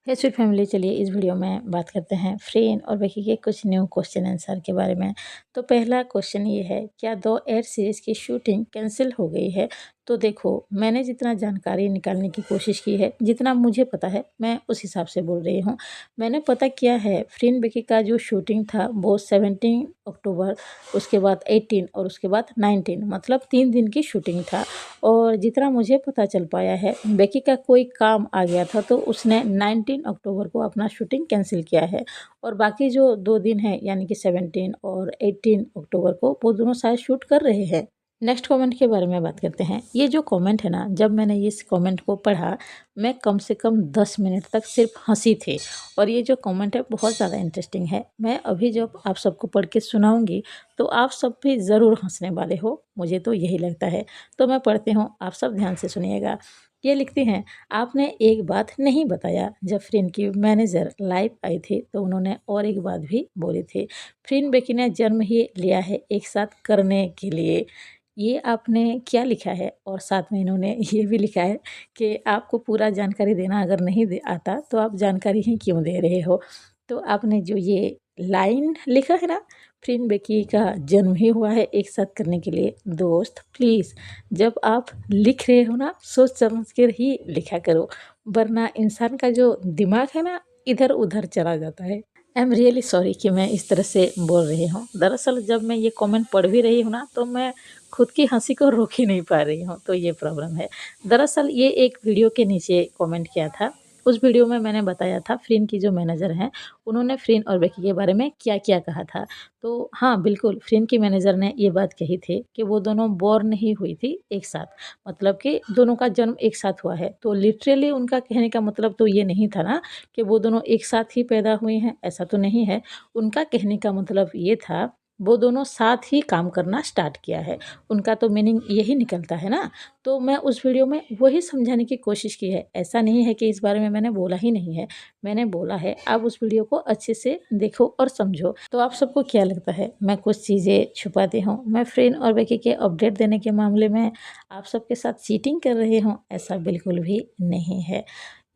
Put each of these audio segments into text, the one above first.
हे sweet family, चलिए इस video में बात करते हैं फ्रेंड और बेकी के कुछ न्यू क्वेश्चन आंसर के बारे में। तो पहला क्वेश्चन ये है, क्या दो एयर सीरीज़ की शूटिंग कैंसिल हो गई है? तो देखो, मैंने जितना जानकारी निकालने की कोशिश की है, जितना मुझे पता है, मैं उस हिसाब से बोल रही हूँ। मैंने पता किया है, फ्रेंड बेकी का जो शूटिंग था वो 17 अक्टूबर, उसके बाद 18 और उसके बाद 19, मतलब 3 दिन की शूटिंग था। और जितना मुझे पता चल पाया है, बेकी का कोई काम आ गया था तो उसने 19 अक्टूबर को अपना शूटिंग कैंसिल किया है। और बाकी जो 2 दिन हैं, यानी कि 17 और 18 अक्टूबर को, वो दोनों शायद शूट कर रहे हैं। नेक्स्ट कमेंट के बारे में बात करते हैं। ये जो कमेंट है ना, जब मैंने इस कमेंट को पढ़ा, मैं कम से कम 10 मिनट तक सिर्फ हंसी थी। और ये जो कमेंट है बहुत ज़्यादा इंटरेस्टिंग है। मैं अभी जब आप सबको पढ़ के सुनाऊंगी तो आप सब भी ज़रूर हंसने वाले हो, मुझे तो यही लगता है। तो मैं पढ़ती हूँ, आप सब ध्यान से सुनिएगा। ये लिखते हैं, आपने एक बात नहीं बताया। जब फ्रेंड की मैनेजर लाइव आई थी तो उन्होंने और एक बात भी बोली थी। फ्रेंड बेकी ने जन्म ही लिया है एक साथ करने के लिए। ये आपने क्या लिखा है? और साथ में इन्होंने ये भी लिखा है कि आपको पूरा जानकारी देना अगर नहीं दे आता तो आप जानकारी ही क्यों दे रहे हो। तो आपने जो ये लाइन लिखा है ना, फ्रेंड बेकी का जन्म ही हुआ है एक साथ करने के लिए। दोस्त प्लीज़, जब आप लिख रहे हो ना, सोच समझ कर ही लिखा करो, वरना इंसान का जो दिमाग है ना, इधर उधर चला जाता है। आई एम रियली सॉरी कि मैं इस तरह से बोल रही हूँ। दरअसल जब मैं ये कमेंट पढ़ भी रही हूँ ना, तो मैं खुद की हंसी को रोक ही नहीं पा रही हूँ, तो ये प्रॉब्लम है। दरअसल ये एक वीडियो के नीचे कमेंट किया था। उस वीडियो में मैंने बताया था, फ्रेंड की जो मैनेजर हैं, उन्होंने फ्रेंड और बेकी के बारे में क्या-क्या कहा था। तो हाँ, बिल्कुल, फ्रेंड की मैनेजर ने ये बात कही थी कि वो दोनों बॉर्न ही हुई थी एक साथ, मतलब कि दोनों का जन्म एक साथ हुआ है। तो लिटरली उनका कहने का मतलब तो ये नहीं था ना कि वो दोनों एक साथ ही पैदा हुए हैं, ऐसा तो नहीं है। उनका कहने का मतलब ये था, वो दोनों साथ ही काम करना स्टार्ट किया है। उनका तो मीनिंग यही निकलता है ना। तो मैं उस वीडियो में वही समझाने की कोशिश की है। ऐसा नहीं है कि इस बारे में मैंने बोला ही नहीं है, मैंने बोला है। आप उस वीडियो को अच्छे से देखो और समझो। तो आप सबको क्या लगता है, मैं कुछ चीज़ें छुपाती हूँ? मैं फ्रेंड और बेकी के अपडेट देने के मामले में आप सबके साथ चीटिंग कर रही हूँ? ऐसा बिल्कुल भी नहीं है।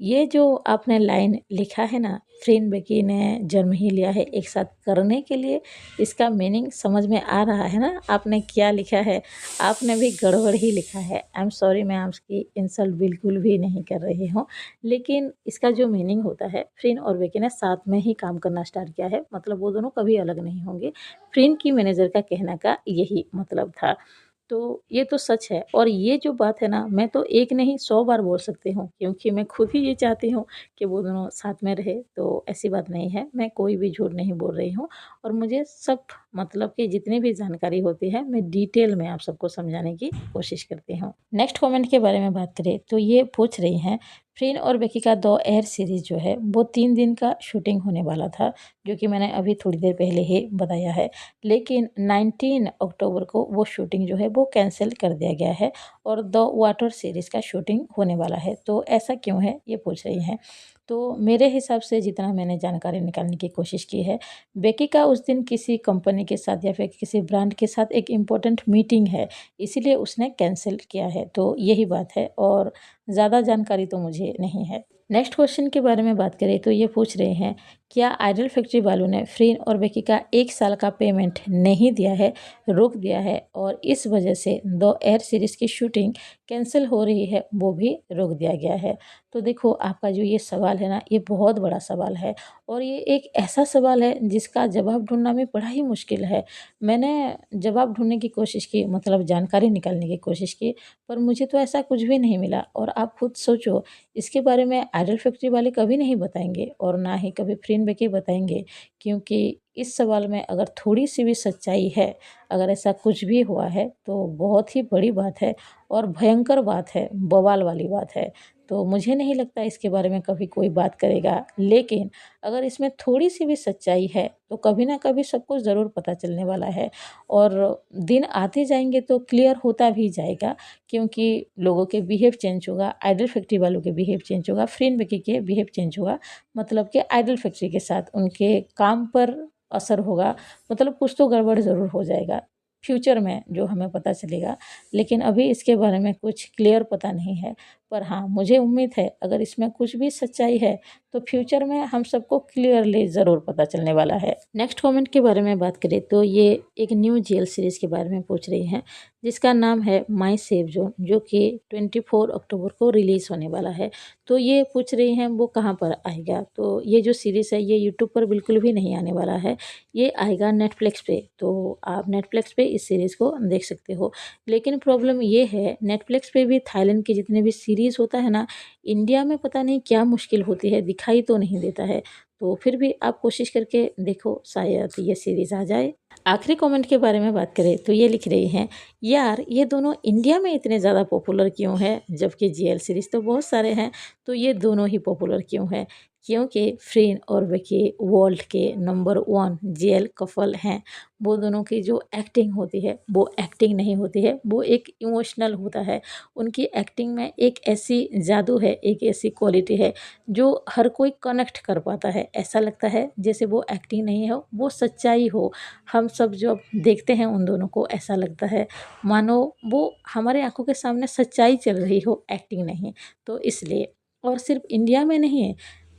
ये जो आपने लाइन लिखा है ना, फ्रेंड बेकी ने जन्म ही लिया है एक साथ करने के लिए, इसका मीनिंग समझ में आ रहा है ना आपने क्या लिखा है? आपने भी गड़बड़ ही लिखा है। आई एम सॉरी, मैं आपकी इंसल्ट बिल्कुल भी नहीं कर रही हूँ। लेकिन इसका जो मीनिंग होता है, फ्रेंड और बेकी ने साथ में ही काम करना स्टार्ट किया है, मतलब वो दोनों कभी अलग नहीं होंगे। फ्रेंड की मैनेजर का कहने का यही मतलब था। तो ये तो सच है। और ये जो बात है ना, मैं तो एक नहीं 100 बार बोल सकती हूँ, क्योंकि मैं खुद ही ये चाहती हूँ कि वो दोनों साथ में रहे। तो ऐसी बात नहीं है, मैं कोई भी झूठ नहीं बोल रही हूँ। और मुझे सब, मतलब कि जितनी भी जानकारी होती है, मैं डिटेल में आप सबको समझाने की कोशिश करती हूँ। नेक्स्ट कमेंट के बारे में बात करें तो ये पूछ रही हैं, फ्रेंड और बेकी का द एयर सीरीज़ जो है वो 3 दिन का शूटिंग होने वाला था, जो कि मैंने अभी थोड़ी देर पहले ही बताया है। लेकिन 19 अक्टूबर को वो शूटिंग जो है वो कैंसिल कर दिया गया है और द वाटर सीरीज़ का शूटिंग होने वाला है। तो ऐसा क्यों है, ये पूछ रही हैं। तो मेरे हिसाब से जितना मैंने जानकारी निकालने की कोशिश की है, बेकी का उस दिन किसी कंपनी के साथ या फिर किसी ब्रांड के साथ एक इम्पोर्टेंट मीटिंग है, इसीलिए उसने कैंसिल किया है। तो यही बात है, और ज़्यादा जानकारी तो मुझे नहीं है। नेक्स्ट क्वेश्चन के बारे में बात करें तो ये पूछ रहे हैं, क्या आइडल फैक्ट्री वालों ने फ्रेंड और बेकी का 1 साल का पेमेंट नहीं दिया है, रोक दिया है, और इस वजह से द एयर सीरीज़ की शूटिंग कैंसिल हो रही है, वो भी रोक दिया गया है? तो देखो, आपका जो ये सवाल है ना, ये बहुत बड़ा सवाल है। और ये एक ऐसा सवाल है जिसका जवाब ढूँढना भी बड़ा ही मुश्किल है। मैंने जवाब ढूँढने की कोशिश की, मतलब जानकारी निकालने की कोशिश की, पर मुझे तो ऐसा कुछ भी नहीं मिला। और आप खुद सोचो, इसके बारे में आइडल फैक्ट्री वाले कभी नहीं बताएँगे और ना ही कभी फ्रेंड बेकी बताएँगे, क्योंकि इस सवाल में अगर थोड़ी-सी भी सच्चाई है, अगर ऐसा कुछ भी हुआ है, तो बहुत ही बड़ी बात है और भयंकर बात है, बवाल वाली बात है। तो मुझे नहीं लगता इसके बारे में कभी कोई बात करेगा। लेकिन अगर इसमें थोड़ी-सी भी सच्चाई है, तो कभी ना कभी सबको ज़रूर पता चलने वाला है और दिन आते जाएँगे तो क्लियर होता भी जाएगा, क्योंकि लोगों के बिहेव चेंज होगा, आइडल फैक्ट्री वालों के बिहेव चेंज होगा, फ्रेंड बेकी के बिहेव चेंज होगा, मतलब कि आइडल फैक्ट्री के साथ उनके काम पर असर होगा, मतलब कुछ तो गड़बड़ ज़रूर हो जाएगा फ्यूचर में, जो हमें पता चलेगा। लेकिन अभी इसके बारे में कुछ क्लियर पता नहीं है। पर हाँ, मुझे उम्मीद है अगर इसमें कुछ भी सच्चाई है तो फ्यूचर में हम सबको क्लियरली ज़रूर पता चलने वाला है। नेक्स्ट कमेंट के बारे में बात करें तो ये एक न्यू जीएल सीरीज़ के बारे में पूछ रही हैं, जिसका नाम है माई सेफ जोन, जो कि 24 अक्टूबर को रिलीज़ होने वाला है। तो ये पूछ रही हैं वो कहाँ पर आएगा। तो ये जो सीरीज़ है ये यूट्यूब पर बिल्कुल भी नहीं आने वाला है, ये आएगा नेटफ्लिक्स पे। तो आप नेटफ्लिक्स पे इस सीरीज़ को देख सकते हो। लेकिन प्रॉब्लम ये है, नेटफ्लिक्स पे भी थाईलैंड के जितने भी सीरीज़ होता है ना, इंडिया में पता नहीं क्या मुश्किल होती है, दिखाई तो नहीं देता है। तो फिर भी आप कोशिश करके देखो, शायद ये सीरीज़ आ जाए। आखिरी कमेंट के बारे में बात करें तो ये लिख रही हैं, यार ये दोनों इंडिया में इतने ज़्यादा पॉपुलर क्यों है, जबकि जीएल सीरीज़ तो बहुत सारे हैं, तो ये दोनों ही पॉपुलर क्यों है। क्योंकि फ्रीन और विकी वर्ल्ड के नंबर 1 जीएल कपल हैं। वो दोनों की जो एक्टिंग होती है वो एक्टिंग नहीं होती है, वो एक इमोशनल होता है। उनकी एक्टिंग में एक ऐसी जादू है, एक ऐसी क्वालिटी है जो हर कोई कनेक्ट कर पाता है। ऐसा लगता है जैसे वो एक्टिंग नहीं हो, वो सच्चाई हो। हम सब जब देखते हैं उन दोनों को, ऐसा लगता है मानो वो हमारे आंखों के सामने सच्चाई चल रही हो, एक्टिंग नहीं। तो इसलिए, और सिर्फ इंडिया में नहीं है,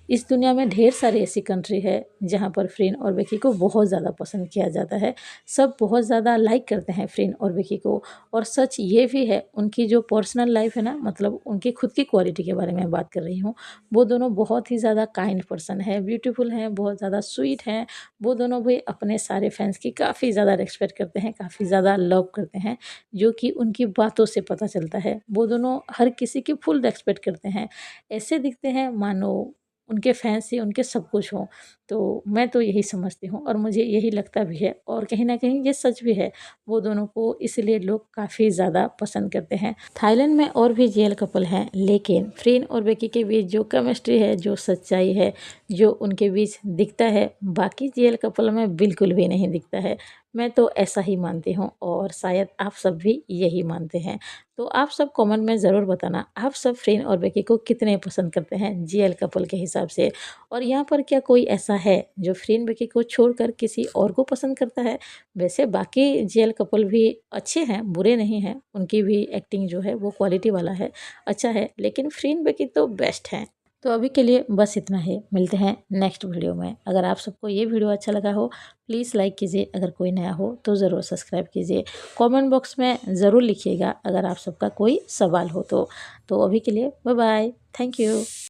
इस दुनिया में ढेर सारी ऐसी कंट्री है जहाँ पर फ्रीन और विकी को बहुत ज़्यादा पसंद किया जाता है। सब बहुत ज़्यादा लाइक करते हैं फ्रीन और विकी को। और सच ये भी है, उनकी जो पर्सनल लाइफ है ना, मतलब उनकी खुद की क्वालिटी के बारे में बात कर रही हूँ, वो दोनों बहुत ही ज़्यादा काइंड पर्सन है, ब्यूटीफुल हैं, बहुत ज़्यादा स्वीट हैं। वो दोनों भी अपने सारे फैंस की काफ़ी ज़्यादा रिस्पेक्ट करते हैं, काफ़ी ज़्यादा लव करते हैं, जो कि उनकी बातों से पता चलता है। वो दोनों हर किसी की फुल रिस्पेक्ट करते हैं। ऐसे दिखते हैं मानो उनके फैंस ही उनके सब कुछ हों। तो मैं तो यही समझती हूँ और मुझे यही लगता भी है, और कहीं न कहीं ये सच भी है। वो दोनों को इसलिए लोग काफ़ी ज़्यादा पसंद करते हैं। थाईलैंड में और भी जीएल कपल हैं, लेकिन फ्रीन और विकी के बीच जो केमिस्ट्री है, जो सच्चाई है, जो उनके बीच दिखता है, बाकी जीएल कपल में बिल्कुल भी नहीं दिखता है। मैं तो ऐसा ही मानती हूँ और शायद आप सब भी यही मानते हैं। तो आप सब कमेंट में ज़रूर बताना, आप सब फ्रीन और विकी को कितने पसंद करते हैं जीएल कपल के हिसाब से। और यहाँ पर क्या कोई ऐसा है जो फ्रीन विकी को छोड़कर किसी और को पसंद करता है। वैसे बाकी जीएल कपल भी अच्छे हैं, बुरे नहीं हैं, उनकी भी एक्टिंग जो है वो क्वालिटी वाला है, अच्छा है, लेकिन फ्रीन विकी तो बेस्ट हैं। तो अभी के लिए बस इतना ही, मिलते हैं नेक्स्ट वीडियो में। अगर आप सबको ये वीडियो अच्छा लगा हो प्लीज़ लाइक कीजिए, अगर कोई नया हो तो ज़रूर सब्सक्राइब कीजिए। कमेंट बॉक्स में ज़रूर लिखिएगा अगर आप सबका कोई सवाल हो तो। अभी के लिए बाय बाय, थैंक यू।